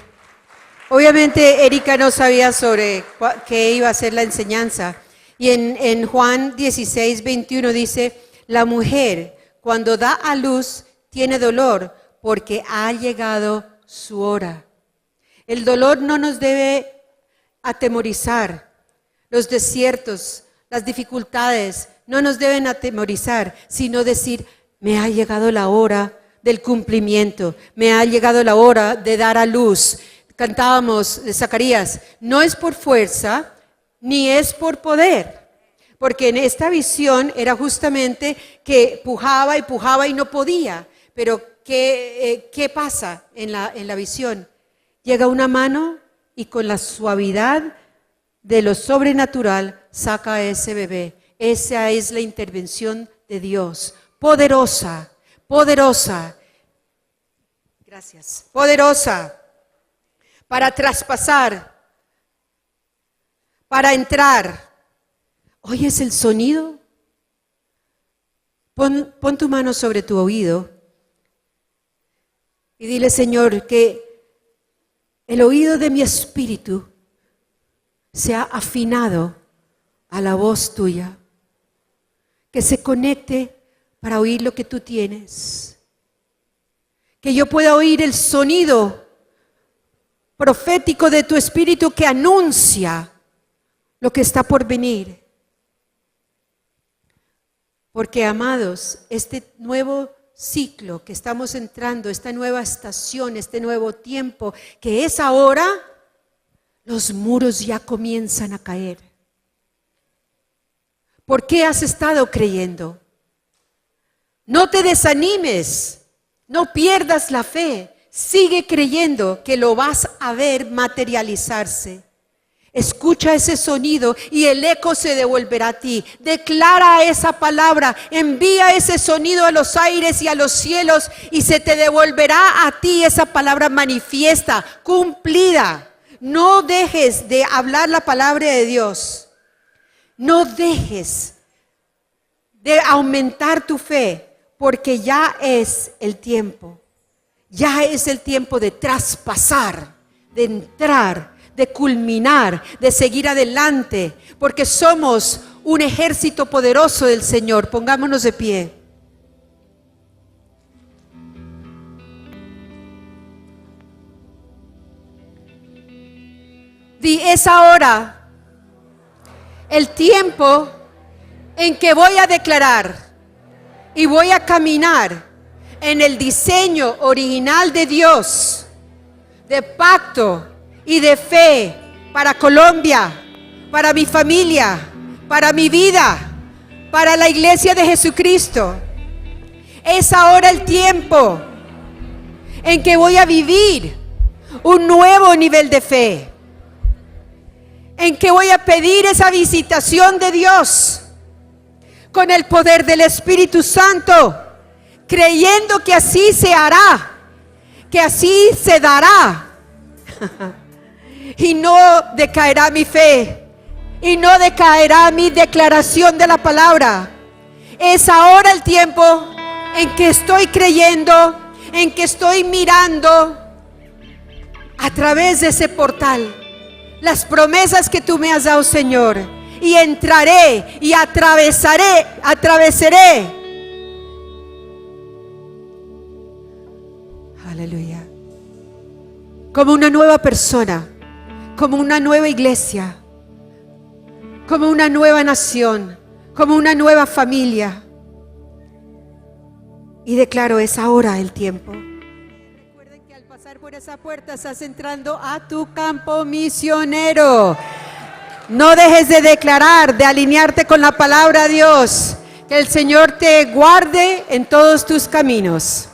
Obviamente Erika no sabía sobre qué iba a ser la enseñanza. Y en Juan 16, 21 dice, la mujer cuando da a luz tiene dolor porque ha llegado su hora. El dolor no nos debe atemorizar. Los desiertos, las dificultades no nos deben atemorizar, sino decir, me ha llegado la hora del cumplimiento, me ha llegado la hora de dar a luz. Cantábamos de Zacarías, no es por fuerza, ni es por poder, porque en esta visión era justamente que pujaba y no podía. Pero ¿qué pasa en la visión? Llega una mano y con la suavidad de lo sobrenatural saca a ese bebé. Esa es la intervención de Dios, poderosa, poderosa. Gracias. Poderosa para traspasar, para entrar. ¿Oyes el sonido? Pon tu mano sobre tu oído y dile, Señor, que el oído de mi espíritu sea afinado a la voz tuya, que se conecte para oír lo que tú tienes, que yo pueda oír el sonido profético de tu espíritu que anuncia lo que está por venir. Porque, amados, este nuevo ciclo que estamos entrando, esta nueva estación, este nuevo tiempo que es ahora, los muros ya comienzan a caer. ¿Por qué has estado creyendo? No te desanimes, no pierdas la fe, sigue creyendo que lo vas a ver materializarse. Escucha ese sonido y el eco se devolverá a ti. Declara esa palabra, envía ese sonido a los aires y a los cielos y se te devolverá a ti esa palabra manifiesta, cumplida. No dejes de hablar la palabra de Dios. No dejes de aumentar tu fe, porque ya es el tiempo. Ya es el tiempo de traspasar, de entrar, de culminar, de seguir adelante, porque somos un ejército poderoso del Señor. Pongámonos de pie. Es ahora el tiempo en que voy a declarar y voy a caminar en el diseño original de Dios, de pacto y de fe para Colombia, para mi familia, para mi vida, para la iglesia de Jesucristo. Es ahora el tiempo en que voy a vivir un nuevo nivel de fe, en que voy a pedir esa visitación de Dios con el poder del Espíritu Santo, creyendo que así se hará, que así se dará. Y no decaerá mi fe, y no decaerá mi declaración de la palabra. Es ahora el tiempo en que estoy creyendo, en que estoy mirando a través de ese portal las promesas que tú me has dado, Señor, y entraré y atravesaré aleluya, como una nueva persona, como una nueva iglesia, como una nueva nación, como una nueva familia. Y declaro, es ahora el tiempo. Recuerden que al pasar por esa puerta estás entrando a tu campo misionero. No dejes de declarar, de alinearte con la palabra de Dios. Que el Señor te guarde en todos tus caminos.